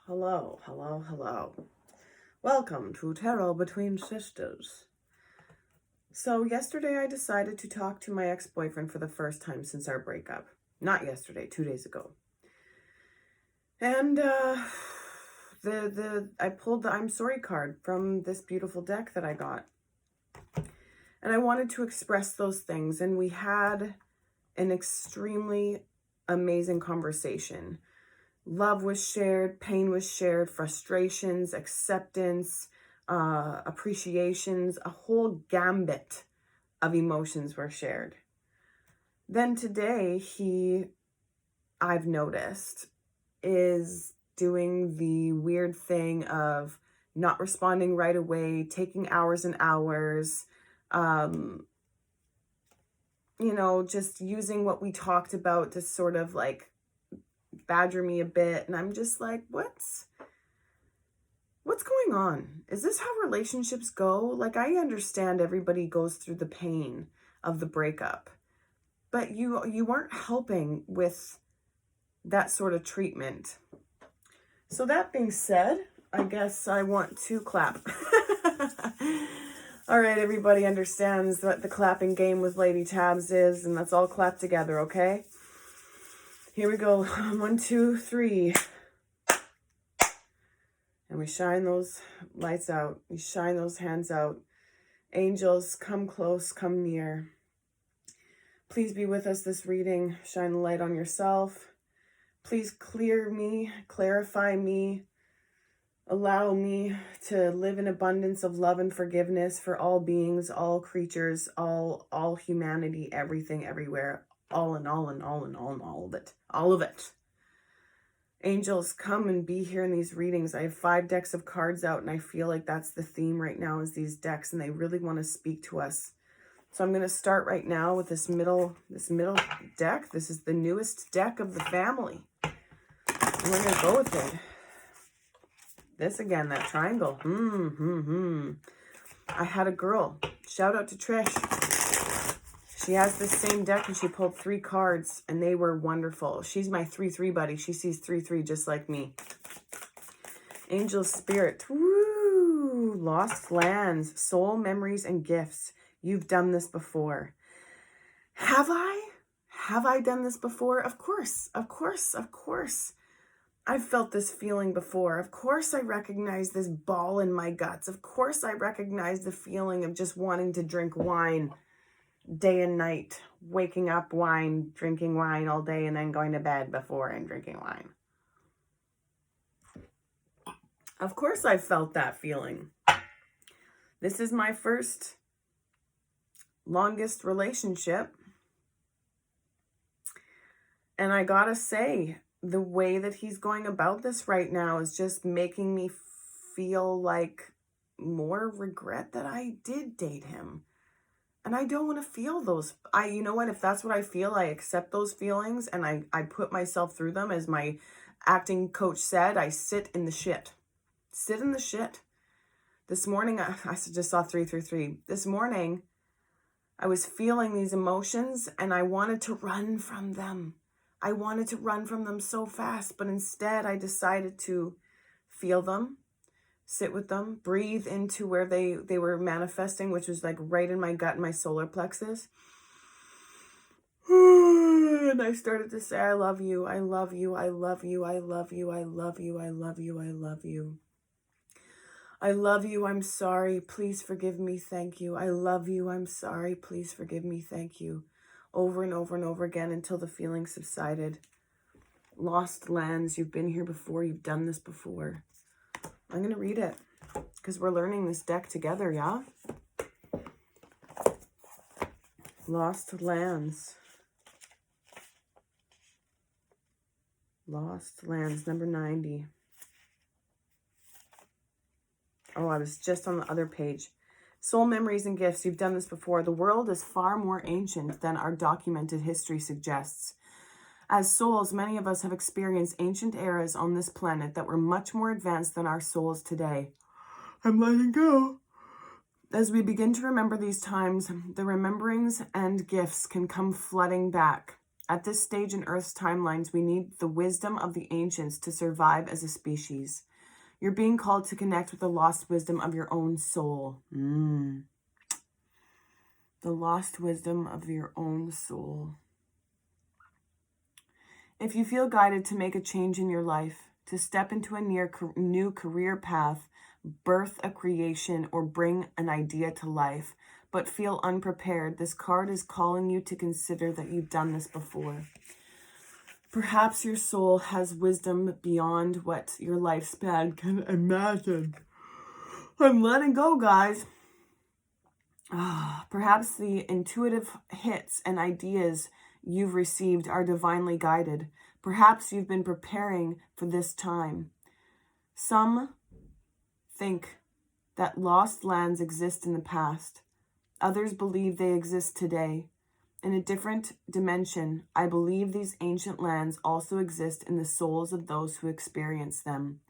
Hello. Welcome to Tarot Between Sisters. So yesterday I decided to talk to my ex-boyfriend for the first time since our breakup. Not yesterday, 2 days ago. And I pulled the I'm sorry card from this beautiful deck that I got. And I wanted to express those things, and we had an extremely amazing conversation. Love was shared, pain was shared, frustrations, acceptance, appreciations, a whole gambit of emotions were shared. Then today, I've noticed, is doing the weird thing of not responding right away, taking hours and hours, just using what we talked about to sort of like badger me a bit. And I'm just like, what's going on? Is this how relationships go? Like, I understand everybody goes through the pain of the breakup, but you weren't helping with that sort of treatment. So that being said, I guess I want to clap. All right, everybody understands what the clapping game with Lady Tabs is, and let's all clap together, okay? Here we go. 1, 2, 3. And we shine those lights out. We shine those hands out. Angels, come close, come near. Please be with us this reading. Shine the light on yourself. Please clear me, clarify me. Allow me to live in abundance of love and forgiveness for all beings, all creatures, all humanity, everything, everywhere. All of it. All of it. Angels, come and be here in these readings. I have 5 decks of cards out, and I feel like that's the theme right now is these decks, and they really want to speak to us. So I'm going to start right now with this middle deck. This is the newest deck of the family. And we're going to go with it. This again, that triangle. I had a girl. Shout out to Trish. She has this same deck, and she pulled 3 cards, and they were wonderful. She's my 3-3 buddy. She sees 3-3 just like me. Angel Spirit. Woo! Lost lands, soul memories, and gifts. You've done this before. Have I? Have I done this before? Of course. I've felt this feeling before. Of course I recognize this ball in my guts. Of course I recognize the feeling of just wanting to drink wine day and night, waking up wine, drinking wine all day, and then going to bed before and drinking wine. Of course I felt that feeling. This is my first longest relationship. And I gotta say, the way that he's going about this right now is just making me feel like more regret that I did date him. And I don't want to feel those. You know what? If that's what I feel, I accept those feelings and I put myself through them. As my acting coach said, I sit in the shit. Sit in the shit. This morning, I just saw 333. This morning, I was feeling these emotions and I wanted to run from them. I wanted to run from them so fast, but instead I decided to feel them, sit with them, breathe into where they were manifesting, which was like right in my gut, my solar plexus. And I started to say, I love you, I love you, I love you, I love you, I love you, I love you, I love you. I love you, I'm sorry, please forgive me, thank you. I love you, I'm sorry, please forgive me, thank you. Over and over and over again until the feeling subsided. Lost lands, you've been here before, you've done this before. I'm going to read it because we're learning this deck together, yeah? Lost lands. Lost lands, number 90. Oh, I was just on the other page. Soul memories and gifts. You've done this before. The world is far more ancient than our documented history suggests. As souls, many of us have experienced ancient eras on this planet that were much more advanced than our souls today. I'm letting go. As we begin to remember these times, the rememberings and gifts can come flooding back. At this stage in Earth's timelines, we need the wisdom of the ancients to survive as a species. You're being called to connect with the lost wisdom of your own soul. The lost wisdom of your own soul. If you feel guided to make a change in your life, to step into a new career path, birth a creation, or bring an idea to life, but feel unprepared, this card is calling you to consider that you've done this before. Perhaps your soul has wisdom beyond what your lifespan can imagine. I'm letting go, guys. Perhaps the intuitive hits and ideas you've received are divinely guided. Perhaps you've been preparing for this time. Some think that lost lands exist in the past. Others believe they exist today. In a different dimension, I believe these ancient lands also exist in the souls of those who experience them.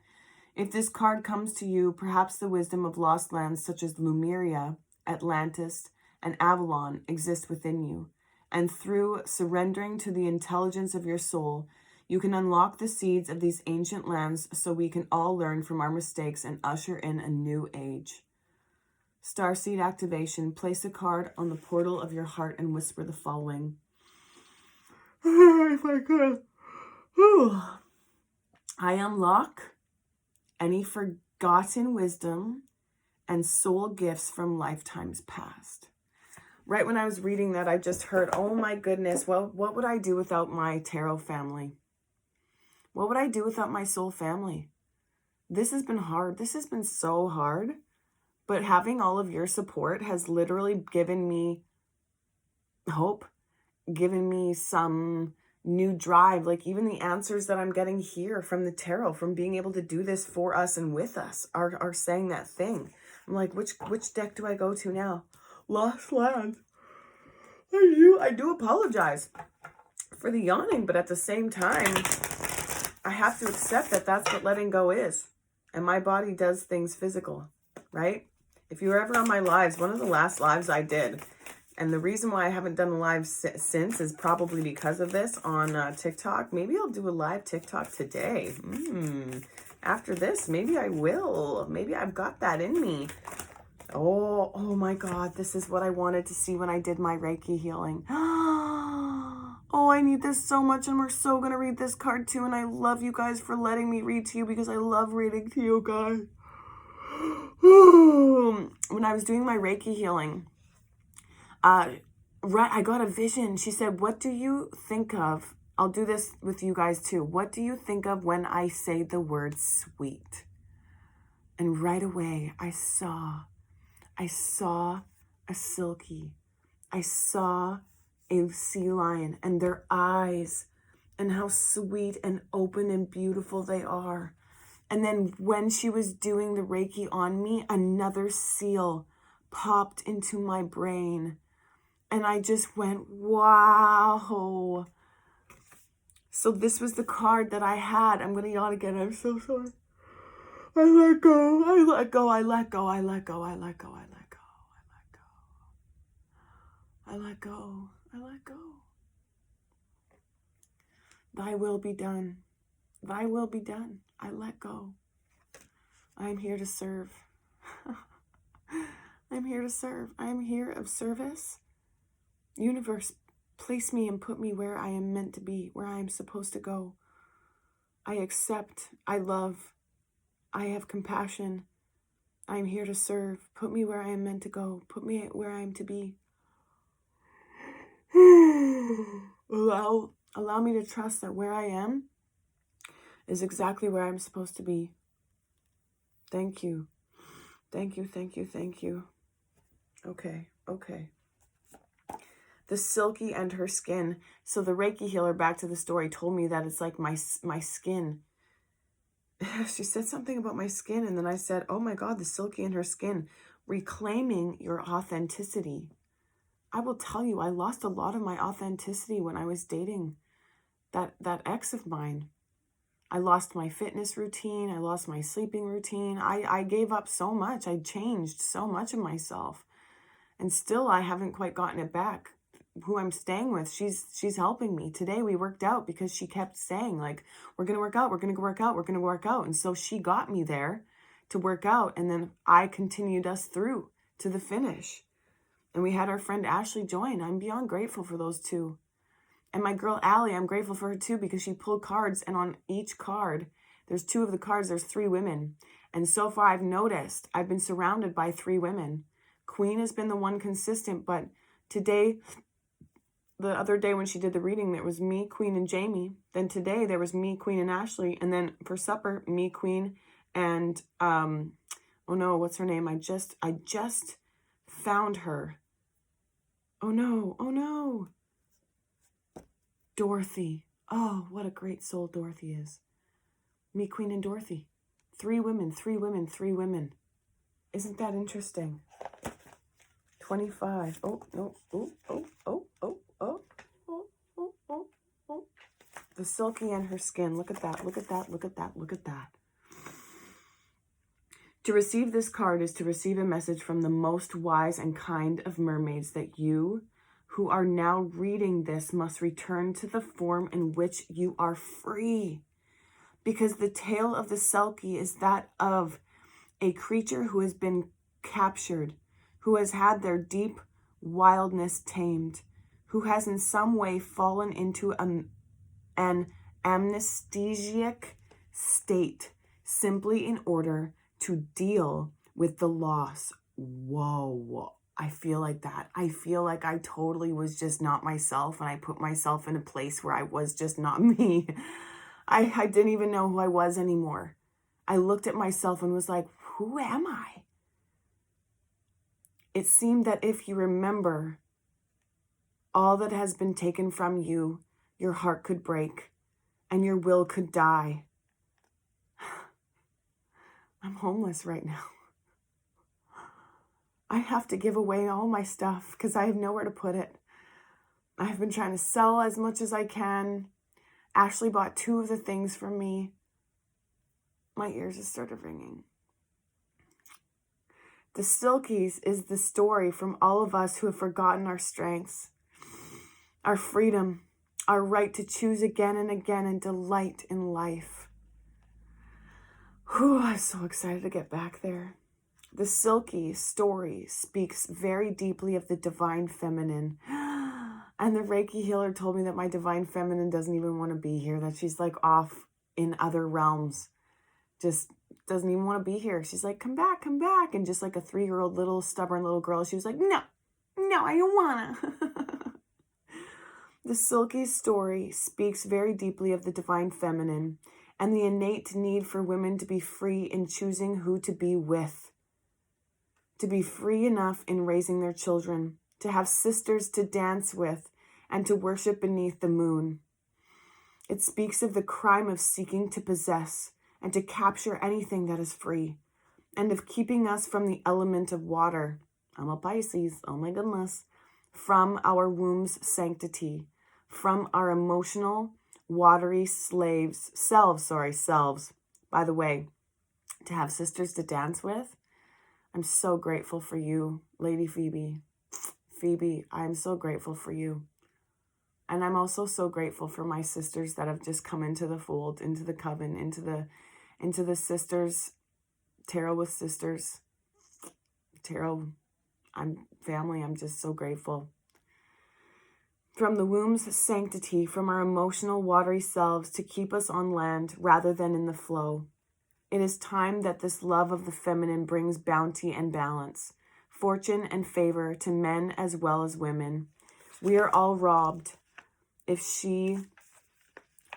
If this card comes to you, perhaps the wisdom of lost lands such as Lemuria, Atlantis, and Avalon exist within you. And through surrendering to the intelligence of your soul, you can unlock the seeds of these ancient lands so we can all learn from our mistakes and usher in a new age. Starseed Activation. Place a card on the portal of your heart and whisper the following. If I could. I unlock any forgotten wisdom and soul gifts from lifetimes past. Right when I was reading that, I just heard, oh my goodness, well, what would I do without my tarot family? What would I do without my soul family? This has been hard. This has been so hard. But having all of your support has literally given me hope, given me some new drive. Like even the answers that I'm getting here from the tarot, from being able to do this for us and with us, are saying that thing. I'm like, which deck do I go to now? Lost Lands. I do apologize for the yawning, but at the same time, I have to accept that that's what letting go is. And my body does things physical, right? If you were ever on my lives, one of the last lives I did, and the reason why I haven't done a live since is probably because of this on TikTok. Maybe I'll do a live TikTok today. After this, maybe I will. Maybe I've got that in me. Oh my God, this is what I wanted to see when I did my Reiki healing. Oh, I need this so much, and we're so going to read this card too, and I love you guys for letting me read to you because I love reading to you guys. When I was doing my Reiki healing, I got a vision. She said, what do you think of? I'll do this with you guys too. What do you think of when I say the word sweet? And right away, I saw a silky. I saw a sea lion and their eyes and how sweet and open and beautiful they are. And then when she was doing the Reiki on me, another seal popped into my brain. And I just went, wow. So this was the card that I had. I'm going to yawn again. I'm so sorry. I let go. I let go. I let go. I let go. I let go. I let go. I let go. I let go. Thy will be done. Thy will be done. I let go. I'm here to serve. I'm here to serve. I'm here of service. Universe, place me and put me where I am meant to be, where I am supposed to go. I accept. I love. I have compassion. I am here to serve. Put me where I am meant to go. Put me where I am to be. Allow me to trust that where I am is exactly where I'm supposed to be. Thank you. Thank you, thank you, thank you. Okay. The silky and her skin. So the Reiki healer, back to the story, told me that it's like my skin. She said something about my skin, and then I said, oh my God, the silky and her skin. Reclaiming your authenticity. I will tell you, I lost a lot of my authenticity when I was dating that ex of mine. I lost my fitness routine. I lost my sleeping routine. I gave up so much. I changed so much of myself. And still, I haven't quite gotten it back. who I'm staying with, she's helping me. Today we worked out because she kept saying, like, we're going to work out, we're going to work out, we're going to work out. And so she got me there to work out. And then I continued us through to the finish. And we had our friend Ashley join. I'm beyond grateful for those two. And my girl Allie, I'm grateful for her too, because she pulled cards. And on each card, there's 2 of the cards, there's 3 women. And so far I've noticed I've been surrounded by 3 women. Queen has been the one consistent, but today, the other day when she did the reading, it was me, Queen, and Jamie. Then today there was me, Queen, and Ashley. And then for supper, me, Queen, and oh no, what's her name? I just found her. Oh no. Dorothy. Oh, what a great soul Dorothy is. Me, Queen, and Dorothy. 3 women, 3 women, 3 women. Isn't that interesting? 25. Oh, no. Oh. The silky and her skin. Look at that. Look at that. Look at that. Look at that. To receive this card is to receive a message from the most wise and kind of mermaids that you, who are now reading this, must return to the form in which you are free. Because the tale of the Selkie is that of a creature who has been captured, who has had their deep wildness tamed, who has in some way fallen into an amnesiac state simply in order to deal with the loss. Whoa. I feel like that. I feel like I totally was just not myself, and I put myself in a place where I was just not me. I didn't even know who I was anymore. I looked at myself and was like, who am I? It seemed that if you remember all that has been taken from you, your heart could break and your will could die. I'm homeless right now. I have to give away all my stuff because I have nowhere to put it. I've been trying to sell as much as I can. Ashley bought 2 of the things for me. My ears just started ringing. The Silkies is the story from all of us who have forgotten our strengths, our freedom, our right to choose again and again and delight in life. Whew, I'm so excited to get back there. The Silky story speaks very deeply of the divine feminine. And the Reiki healer told me that my divine feminine doesn't even want to be here, that she's like off in other realms. Just doesn't even want to be here. She's like, come back. And just like a 3-year-old little stubborn little girl, she was like, no, I don't want to. The Silky story speaks very deeply of the divine feminine and the innate need for women to be free in choosing who to be with, to be free enough in raising their children, to have sisters to dance with, and to worship beneath the moon. It speaks of the crime of seeking to possess and to capture anything that is free, and of keeping us from the element of water. I'm a Pisces, oh my goodness. From our womb's sanctity, from our emotional, watery selves. By the way, to have sisters to dance with, I'm so grateful for you, Lady Phoebe. Phoebe, I'm so grateful for you. And I'm also so grateful for my sisters that have just come into the fold, into the coven, into the sisters, tarot with sisters, tarot, I'm family. I'm just so grateful. From the womb's sanctity, from our emotional, watery selves to keep us on land rather than in the flow. It is time that this love of the feminine brings bounty and balance, fortune and favor to men as well as women. We are all robbed if she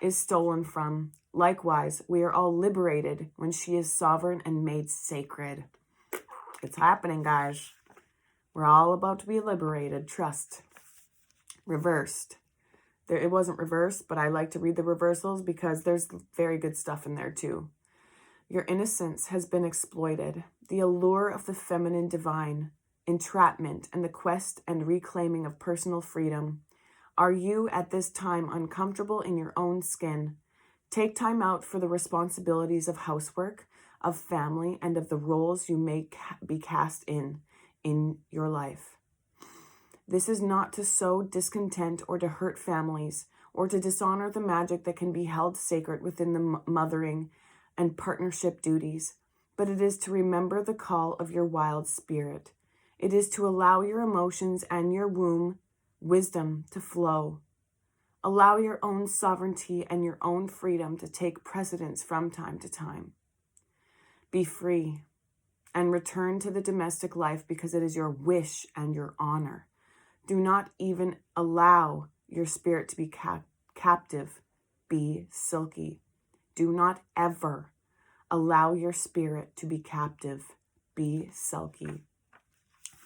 is stolen from. Likewise, we are all liberated when she is sovereign and made sacred. It's happening, guys. We're all about to be liberated. Trust. Reversed. It wasn't reversed, but I like to read the reversals because there's very good stuff in there too. Your innocence has been exploited. The allure of the feminine divine, entrapment, and the quest and reclaiming of personal freedom. Are you at this time uncomfortable in your own skin? Take time out for the responsibilities of housework, of family, and of the roles you may be cast in your life. This is not to sow discontent or to hurt families or to dishonor the magic that can be held sacred within the mothering and partnership duties, but it is to remember the call of your wild spirit. It is to allow your emotions and your womb wisdom to flow. Allow your own sovereignty and your own freedom to take precedence from time to time. Be free and return to the domestic life because it is your wish and your honor. Do not even allow your spirit to be captive. Be silky. Do not ever allow your spirit to be captive. Be sulky.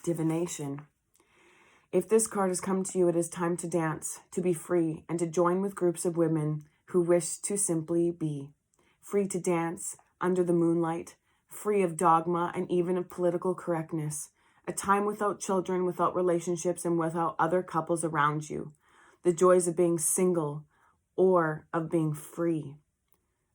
Divination. If this card has come to you, it is time to dance, to be free, and to join with groups of women who wish to simply be. Free to dance under the moonlight, free of dogma and even of political correctness. A time without children, without relationships, and without other couples around you. The joys of being single or of being free.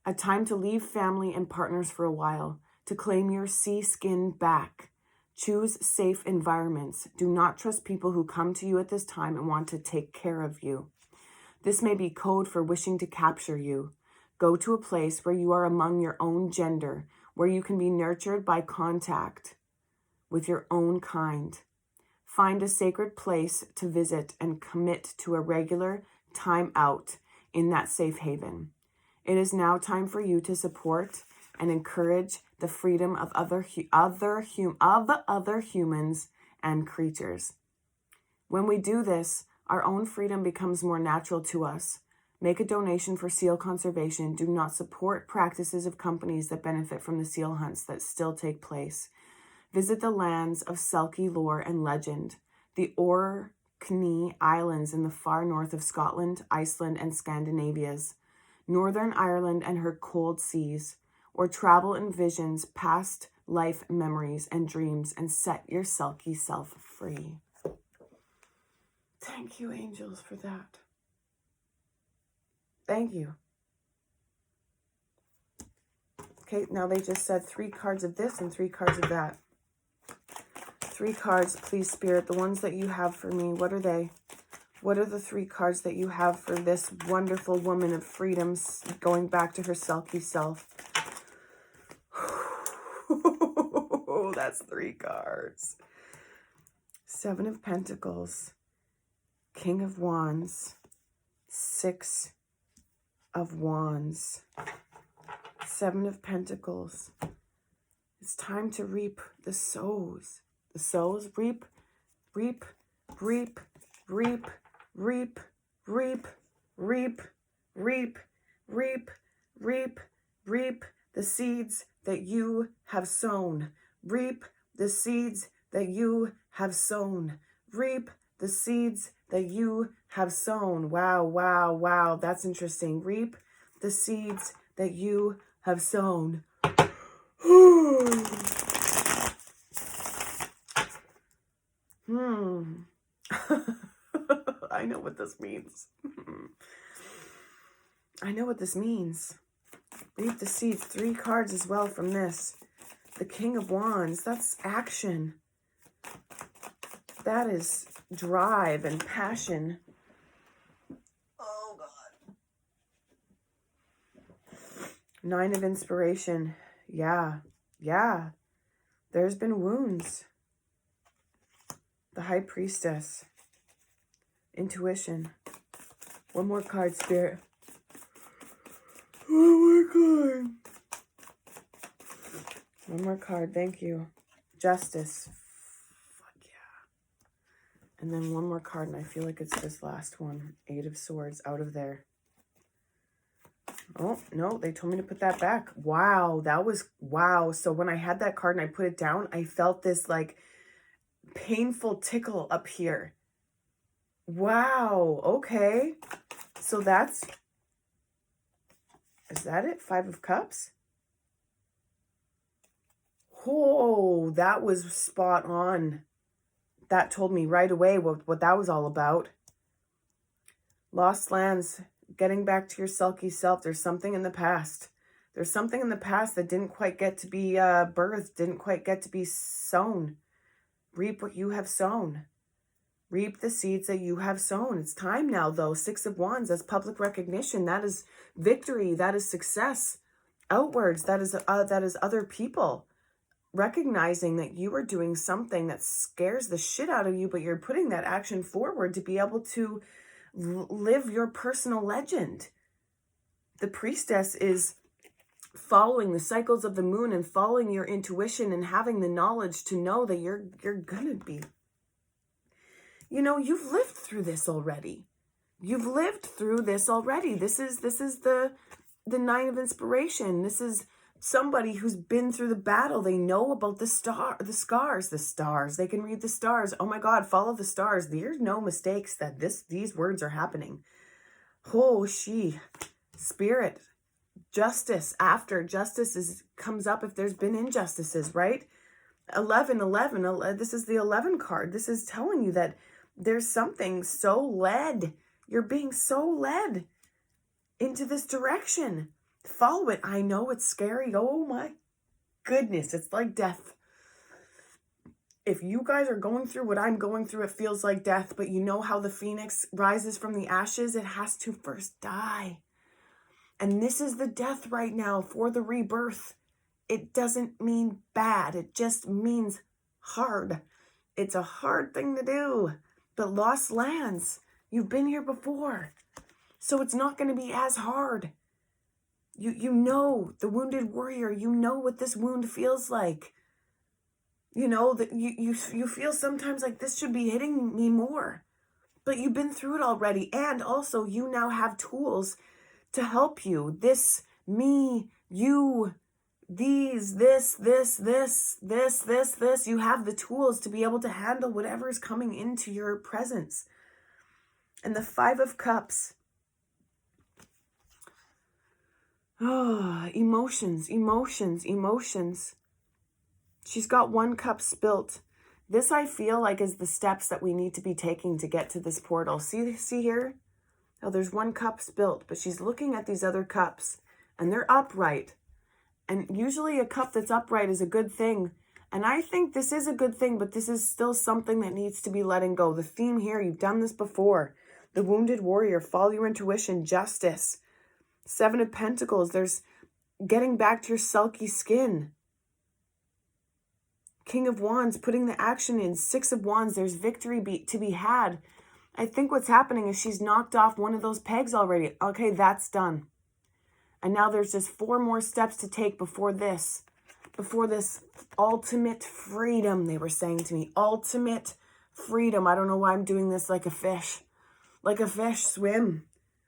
A time to leave family and partners for a while, to claim your sea skin back. Choose safe environments. Do not trust people who come to you at this time and want to take care of you. This may be code for wishing to capture you. Go to a place where you are among your own gender, where you can be nurtured by contact with your own kind. Find a sacred place to visit and commit to a regular time out in that safe haven. It is now time for you to support and encourage the freedom of other humans and creatures. When we do this, our own freedom becomes more natural to us. Make a donation for seal conservation. Do not support practices of companies that benefit from the seal hunts that still take place. Visit the lands of Selkie lore and legend, the Orkney Islands in the far north of Scotland, Iceland, and Scandinavia's, Northern Ireland and her cold seas, or travel in visions, past life memories and dreams, and set your Selkie self free. Thank you, angels, for that. Thank you. Okay, now they just said 3 cards of this and 3 cards of that. 3 cards, please, Spirit. The ones that you have for me, what are they? What are the 3 cards that you have for this wonderful woman of freedom going back to her Selkie self? Oh, that's 3 cards. 7 of Pentacles, King of Wands, 6 of Wands, 7 of Pentacles. It's time to reap the sows. The sows, reap, reap, reap, reap, reap, reap, reap, reap, reap, reap, reap the seeds that you have sown. Reap the seeds that you have sown. Reap the seeds that you have sown. Wow, wow, wow. That's interesting. Reap the seeds that you have sown. I know what this means. I know what this means. Reap the seeds. 3 cards as well from this. The King of Wands. That's action. That is drive and passion. Oh, God. 9 of Inspiration. Yeah. Yeah. There's been wounds. The High Priestess. Intuition. One more card, Spirit. One more card. One more card. Thank you. Justice. Fuck yeah. And then one more card, and I feel like it's this last one. 8 of Swords out of there. Oh, no, they told me to put that back. Wow, that was, wow. So when I had that card and I put it down, I felt this like painful tickle up here. Wow, okay. So that's, is that it? 5 of Cups? Oh, that was spot on. That told me right away what that was all about. Lost lands, getting back to your Selkie self. There's something in the past. There's something in the past that didn't quite get to be birthed, didn't quite get to be sown. Reap what you have sown. Reap the seeds that you have sown. It's time now, though. 6 of Wands, that's public recognition. That is victory. That is success. Outwards, that is other people recognizing that you are doing something that scares the shit out of you, but you're putting that action forward to be able to live your personal legend. The priestess is following the cycles of the moon and following your intuition and having the knowledge to know that you're gonna be, you've lived through this already. You've lived through this already. This is the 9 of inspiration. This is somebody who's been through the battle. They know about the scars. They can read the stars. Oh my God, follow the stars. There's no mistakes that these words are happening. Oh, spirit, justice. After justice comes up if there's been injustices, right? 11, this is the 11 card. This is telling you that there's something so led. You're being so led into this direction. Follow it. I know it's scary. Oh my goodness. It's like death. If you guys are going through what I'm going through, it feels like death, but you know how the phoenix rises from the ashes? It has to first die. And this is the death right now for the rebirth. It doesn't mean bad. It just means hard. It's a hard thing to do. But lost lands, you've been here before. So it's not going to be as hard. You know, the wounded warrior, you know what this wound feels like. You know, that you feel sometimes like this should be hitting me more. But you've been through it already. And also you now have tools to help you. This, me, you, these, this. You have the tools to be able to handle whatever is coming into your presence. And the 5 of Cups. Oh, emotions. She's got 1 cup spilt. This, I feel like, is the steps that we need to be taking to get to this portal. See here? Oh, there's 1 cup spilt, but she's looking at these other cups, and they're upright. And usually a cup that's upright is a good thing. And I think this is a good thing, but this is still something that needs to be letting go. The theme here, you've done this before. The wounded warrior, follow your intuition, justice. 7 of Pentacles, there's getting back to your sulky skin. King of Wands, putting the action in. 6 of Wands, there's victory to be had. I think what's happening is she's knocked off one of those pegs already. Okay, that's done. And now there's just 4 more steps to take before this ultimate freedom, they were saying to me. Ultimate freedom. I don't know why I'm doing this like a fish. Like a fish, swim.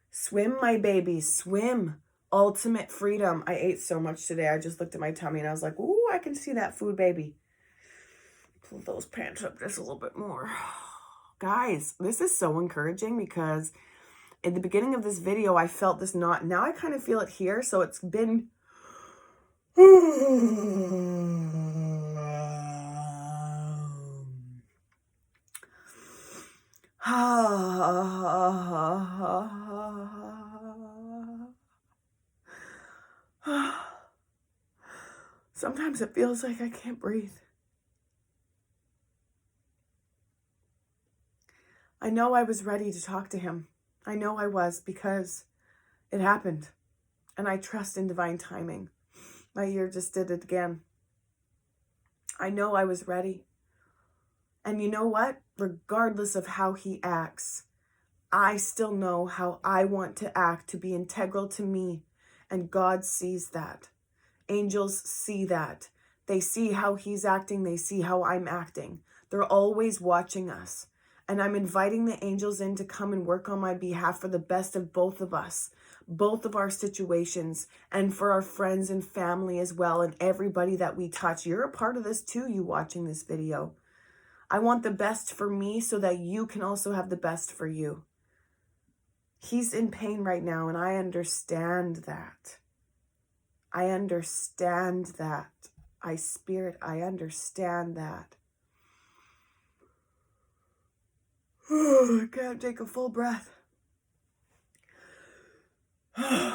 Swim, my baby, swim. Ultimate freedom. I ate so much today. I just looked at my tummy and I was like, ooh, I can see that food, baby. Pull those pants up just a little bit more. Guys, this is so encouraging because in the beginning of this video, I felt this knot. Now I kind of feel it here. So it's been... Sometimes it feels like I can't breathe. I know I was ready to talk to him. I know I was, because it happened. And I trust in divine timing. My ear just did it again. I know I was ready. And you know what? Regardless of how he acts, I still know how I want to act to be integral to me. And God sees that. Angels see that. They see how he's acting. They see how I'm acting. They're always watching us. And I'm inviting the angels in to come and work on my behalf for the best of both of us, both of our situations, and for our friends and family as well, and everybody that we touch. You're a part of this too, you watching this video. I want the best for me so that you can also have the best for you. He's in pain right now, and I understand that. I understand that. I understand that. I can't take a full breath. I'm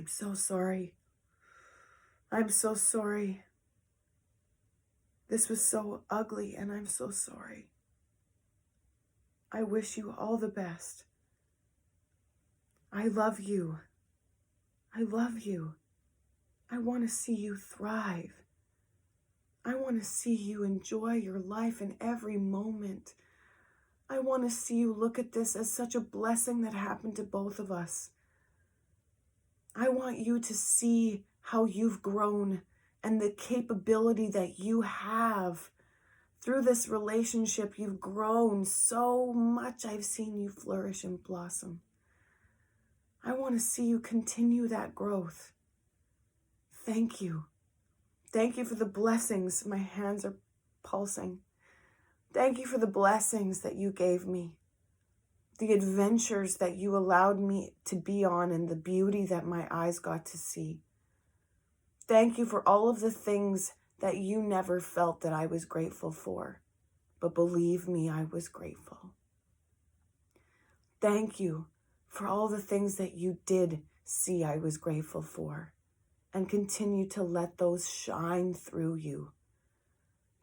so sorry. I'm so sorry. This was so ugly, and I'm so sorry. I wish you all the best. I love you. I love you. I want to see you thrive. I want to see you enjoy your life in every moment. I want to see you look at this as such a blessing that happened to both of us. I want you to see how you've grown and the capability that you have. Through this relationship, you've grown so much. I've seen you flourish and blossom. I want to see you continue that growth. Thank you. Thank you for the blessings. My hands are pulsing. Thank you for the blessings that you gave me, the adventures that you allowed me to be on, and the beauty that my eyes got to see. Thank you for all of the things that you never felt that I was grateful for, but believe me, I was grateful. Thank you for all the things that you did see I was grateful for, and continue to let those shine through you,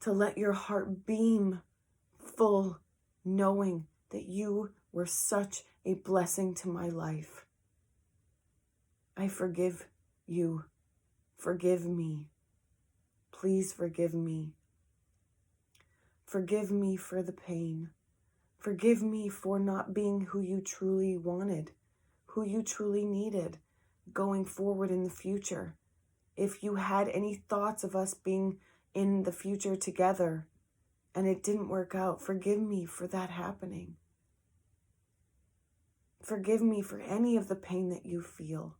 to let your heart beam full, knowing that you were such a blessing to my life. I forgive you. Forgive me. Please forgive me. Forgive me for the pain. Forgive me for not being who you truly wanted, who you truly needed going forward in the future. If you had any thoughts of us being in the future together and it didn't work out, forgive me for that happening. Forgive me for any of the pain that you feel.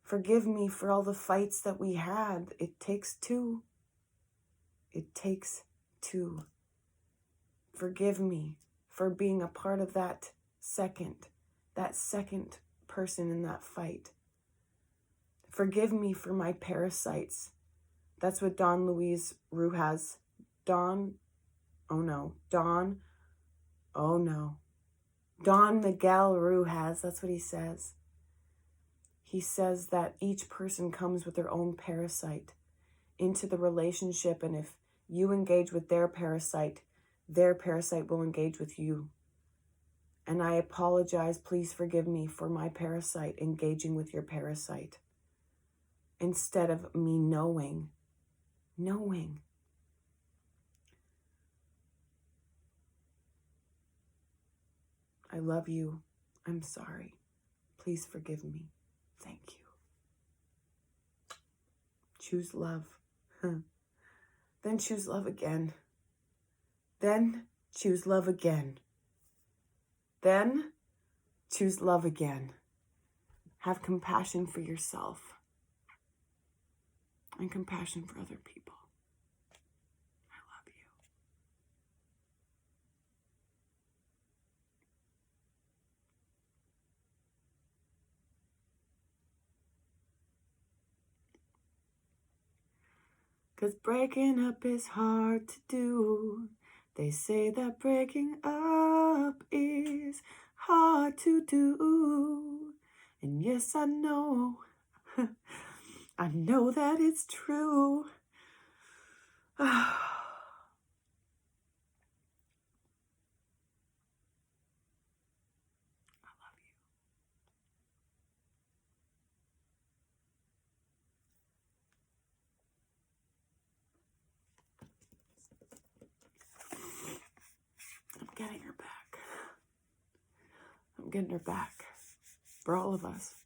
Forgive me for all the fights that we had. It takes two. It takes two. Forgive me for being a part of that second person in that fight. Forgive me for my parasites. That's what Don Louise Rue has. Don Miguel Rue has. That's what he says. He says that each person comes with their own parasite into the relationship, and if you engage with their parasite will engage with you. And I apologize. Please forgive me for my parasite engaging with your parasite, instead of me knowing. I love you. I'm sorry. Please forgive me. Thank you. Choose love. Then choose love again. Then choose love again. Then choose love again. Have compassion for yourself and compassion for other people. I love you. Cause breaking up is hard to do. They say that breaking up is hard to do. And yes, I know. I know that it's true. I love you. I'm getting her back. I'm getting her back. For all of us.